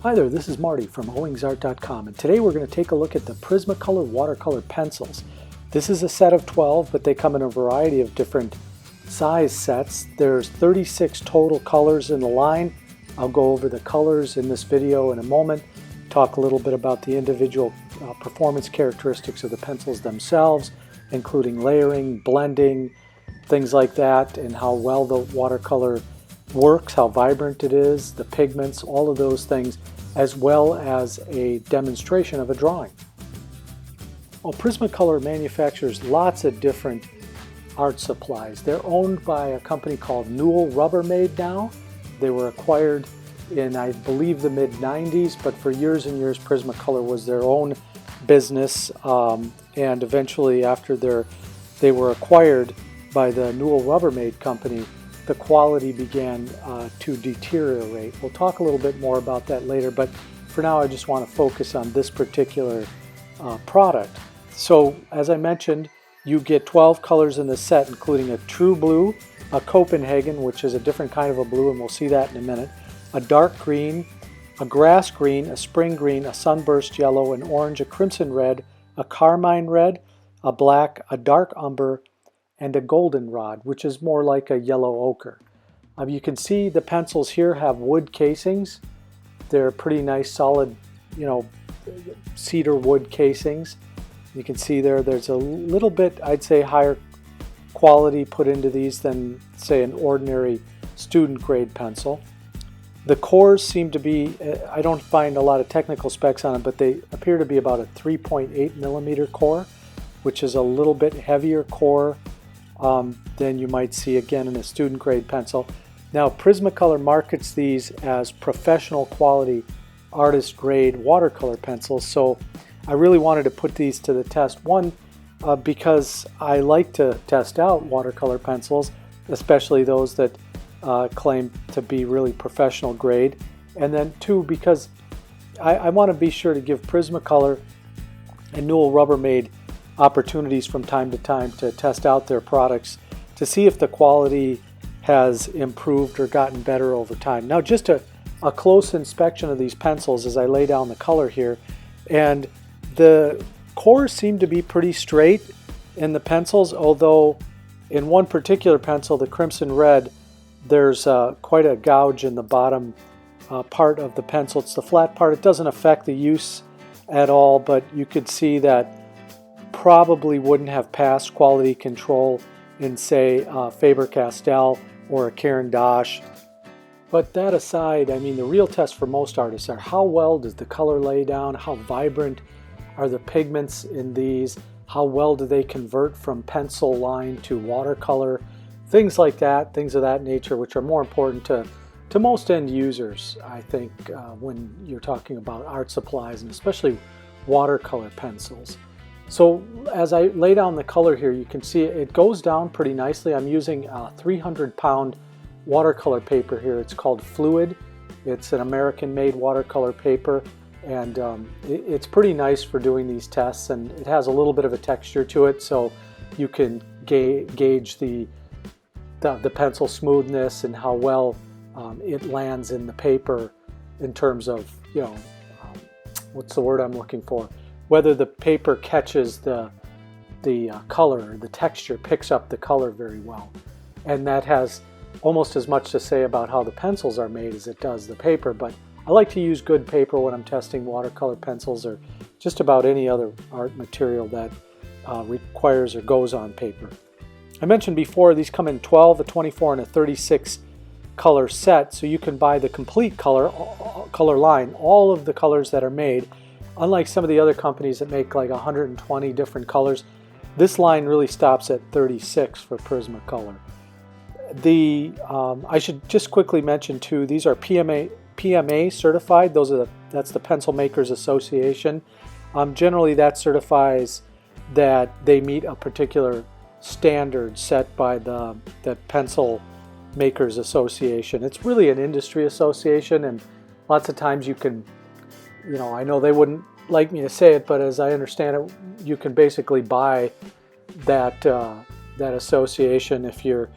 Hi there, this is Marty from owingsart.com, and today we're going to take a look at the Prismacolor watercolor pencils. This is a set of 12, but they come in a variety of different size sets. There's 36 total colors in the line. I'll go over the colors in this video in a moment, talk a little bit about the individual performance characteristics of the pencils themselves, including layering, blending, things like that, and how well the watercolor works, how vibrant it is, the pigments, all of those things, as well as a demonstration of a drawing. Well, Prismacolor manufactures lots of different art supplies. They're owned by a company called Newell Rubbermaid now. They were acquired in, I believe, the mid-90s, but for years and years Prismacolor was their own business, and eventually after they were acquired by the Newell Rubbermaid company, the quality began to deteriorate. We'll talk a little bit more about that later, but for now I just want to focus on this particular product. So as I mentioned, you get 12 colors in the set, including a true blue, a Copenhagen, which is a different kind of a blue, and we'll see that in a minute, a dark green, a grass green, a spring green, a sunburst yellow, an orange, a crimson red, a carmine red, a black, a dark umber, and a goldenrod, which is more like a yellow ochre. You can see the pencils here have wood casings. They're pretty nice, solid, cedar wood casings. You can see there's a little bit, I'd say, higher quality put into these than, say, an ordinary student grade pencil. The cores seem to be, I don't find a lot of technical specs on it, but they appear to be about a 3.8 millimeter core, which is a little bit heavier core than you might see again in a student grade pencil. Now, Prismacolor markets these as professional quality artist grade watercolor pencils, so I really wanted to put these to the test. One, because I like to test out watercolor pencils, especially those that claim to be really professional grade, and then two, because I want to be sure to give Prismacolor and Newell Rubbermaid opportunities from time to time to test out their products to see if the quality has improved or gotten better over time. Now, just a close inspection of these pencils as I lay down the color here, and the cores seem to be pretty straight in the pencils, although in one particular pencil, the crimson red, there's quite a gouge in the bottom part of the pencil. It's the flat part. It doesn't affect the use at all, but you could see that probably wouldn't have passed quality control in, say, Faber-Castell or a Caran d'Ache. But that aside, I mean, the real test for most artists are how well does the color lay down, how vibrant are the pigments in these, how well do they convert from pencil line to watercolor, things like that, things of that nature, which are more important to most end users, I think, when you're talking about art supplies and especially watercolor pencils. So as I lay down the color here, you can see it goes down pretty nicely. I'm using a 300-pound watercolor paper here. It's called Fluid. It's an American-made watercolor paper, and it's pretty nice for doing these tests, and it has a little bit of a texture to it, so you can gauge the pencil smoothness and how well it lands in the paper in terms of, what's the word I'm looking for? Whether the paper catches the color, the texture picks up the color very well. And that has almost as much to say about how the pencils are made as it does the paper, but I like to use good paper when I'm testing watercolor pencils or just about any other art material that requires or goes on paper. I mentioned before these come in 12, a 24, and a 36 color set, so you can buy the complete color line, all of the colors that are made. Unlike some of the other companies that make like 120 different colors, this line really stops at 36 for Prismacolor. I should just quickly mention too, these are PMA certified. That's the Pencil Makers Association. Generally that certifies that they meet a particular standard set by the Pencil Makers Association. It's really an industry association, and lots of times you can, I know they wouldn't like me to say it, but as I understand it, you can basically buy that association if you're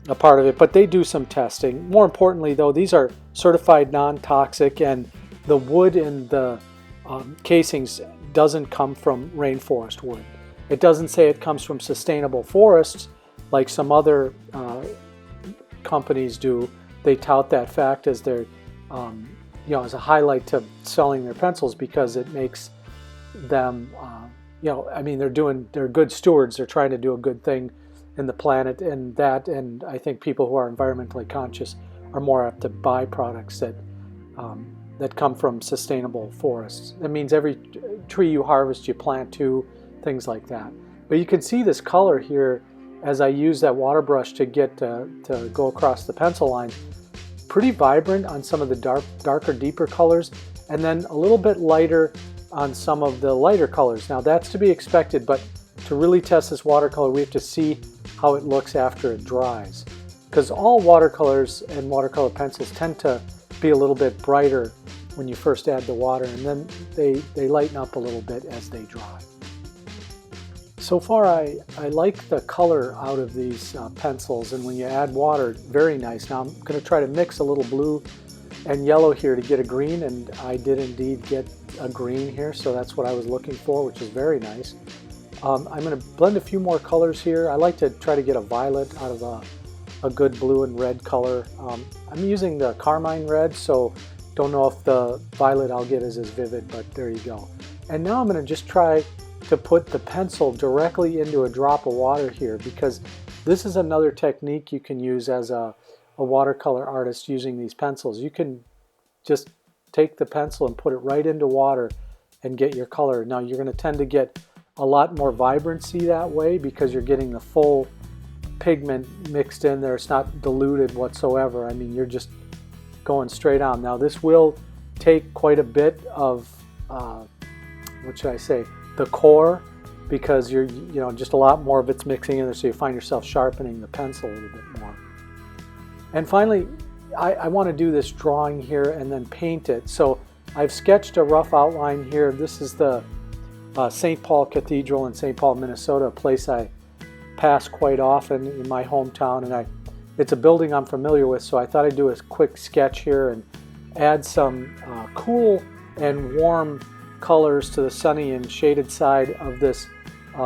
a part of it, but they do some testing. More importantly though, these are certified non-toxic, and the wood in the casings doesn't come from rainforest wood. It doesn't say it comes from sustainable forests like some other companies do. They tout that fact as their as a highlight to selling their pencils, because it makes them they're good stewards. They're trying to do a good thing in the planet, and I think people who are environmentally conscious are more apt to buy products that come from sustainable forests. That means every tree you harvest, you plant two, things like that. But you can see this color here as I use that water brush to go across the pencil line. Pretty vibrant on some of the darker, deeper colors, and then a little bit lighter on some of the lighter colors. Now that's to be expected, but to really test this watercolor, we have to see how it looks after it dries. Because all watercolors and watercolor pencils tend to be a little bit brighter when you first add the water, and then they lighten up a little bit as they dry. So far I like the color out of these pencils, and when you add water, very nice. Now I'm going to try to mix a little blue and yellow here to get a green, and I did indeed get a green here, so that's what I was looking for, which is very nice. I'm going to blend a few more colors here. I like to try to get a violet out of a good blue and red color. I'm using the carmine red, so don't know if the violet I'll get is as vivid, but there you go. And now I'm going to just try to put the pencil directly into a drop of water here, because this is another technique you can use as a watercolor artist using these pencils. You can just take the pencil and put it right into water and get your color. Now you're going to tend to get a lot more vibrancy that way because you're getting the full pigment mixed in there. It's not diluted whatsoever. I mean, you're just going straight on. Now this will take quite a bit of what should I say, the core, because you're just a lot more of it's mixing in there, so you find yourself sharpening the pencil a little bit more. And finally, I want to do this drawing here and then paint it. So I've sketched a rough outline here. This is the St. Paul Cathedral in St. Paul, Minnesota, a place I pass quite often in my hometown, and it's a building I'm familiar with, so I thought I'd do a quick sketch here and add some cool and warm colors to the sunny and shaded side of this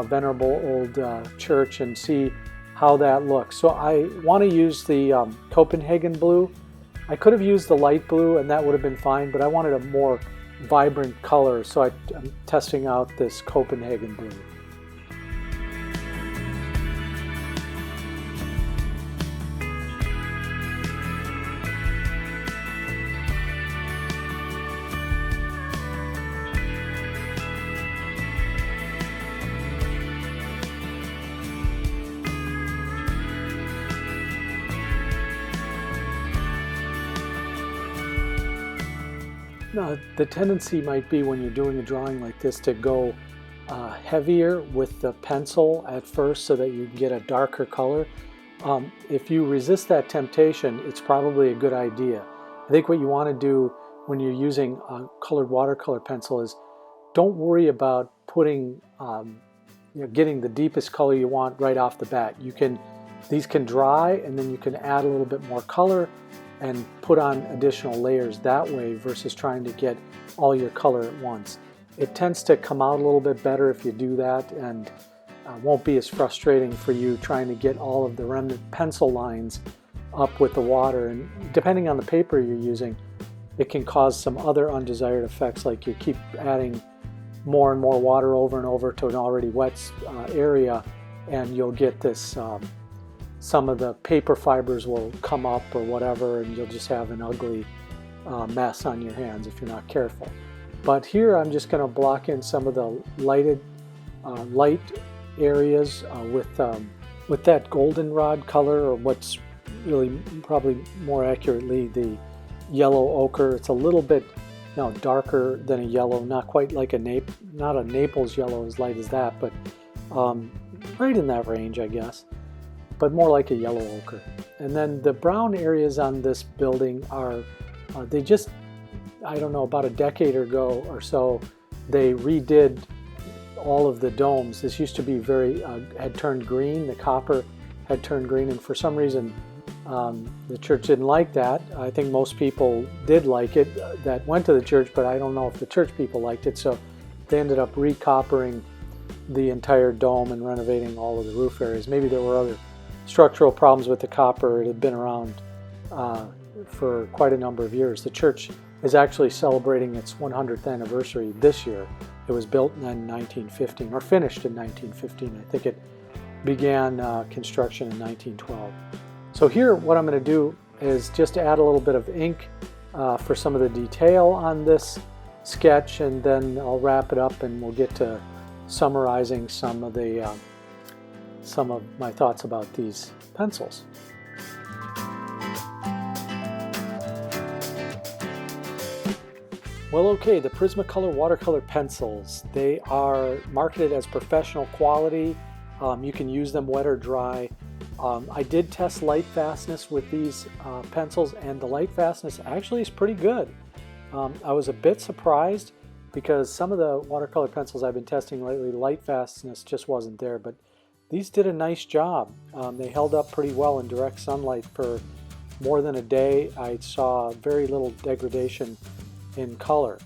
venerable old church and see how that looks. So I want to use the Copenhagen blue. I could have used the light blue and that would have been fine, but I wanted a more vibrant color, so I'm testing out this Copenhagen blue. Now, the tendency might be when you're doing a drawing like this to go heavier with the pencil at first so that you get a darker color. If you resist that temptation, it's probably a good idea. I think what you want to do when you're using a colored watercolor pencil is don't worry about putting, getting the deepest color you want right off the bat. These can dry, and then you can add a little bit more color and put on additional layers that way versus trying to get all your color at once. It tends to come out a little bit better if you do that, and won't be as frustrating for you trying to get all of the remnant pencil lines up with the water. And depending on the paper you're using, it can cause some other undesired effects, like you keep adding more and more water over and over to an already wet area, and you'll get this some of the paper fibers will come up or whatever, and you'll just have an ugly mess on your hands if you're not careful. But here I'm just going to block in some of the light areas with that goldenrod color, or what's really probably more accurately the yellow ochre. It's a little bit darker than a yellow, not quite like not a Naples yellow as light as that, but right in that range, I guess, but more like a yellow ochre. And then the brown areas on this building are, they just, I don't know, about a decade ago or so, they redid all of the domes. This used to be had turned green. The copper had turned green, and for some reason the church didn't like that. I think most people did like it that went to the church, but I don't know if the church people liked it, so they ended up recoppering the entire dome and renovating all of the roof areas. Maybe there were other structural problems with the copper. It had been around for quite a number of years. The church is actually celebrating its 100th anniversary this year. It was built in 1915, or finished in 1915. I think it began construction in 1912. So here what I'm going to do is just add a little bit of ink for some of the detail on this sketch, and then I'll wrap it up and we'll get to summarizing some of my thoughts about these pencils. Well, okay, the Prismacolor watercolor pencils. They are marketed as professional quality. You can use them wet or dry. I did test light fastness with these pencils, and the light fastness actually is pretty good. I was a bit surprised because some of the watercolor pencils I've been testing lately, light fastness just wasn't there, but these did a nice job. They held up pretty well in direct sunlight for more than a day. I saw very little degradation in color.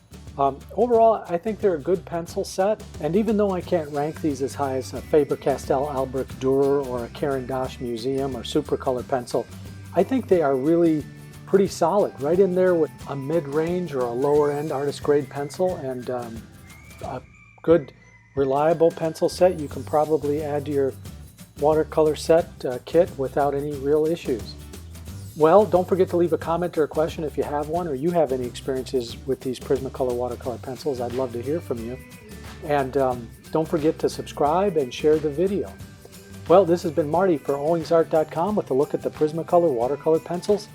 Overall, I think they're a good pencil set, and even though I can't rank these as high as a Faber-Castell Albrecht Dürer or a Caran d'Ache Museum or Supracolor pencil, I think they are really pretty solid, right in there with a mid-range or a lower-end artist grade pencil, and a good reliable pencil set you can probably add to your watercolor set kit without any real issues. Well, don't forget to leave a comment or a question if you have one, or you have any experiences with these Prismacolor watercolor pencils. I'd love to hear from you. And don't forget to subscribe and share the video. Well, this has been Marty for owingsart.com with a look at the Prismacolor watercolor pencils.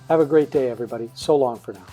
Have a great day, everybody. So long for now.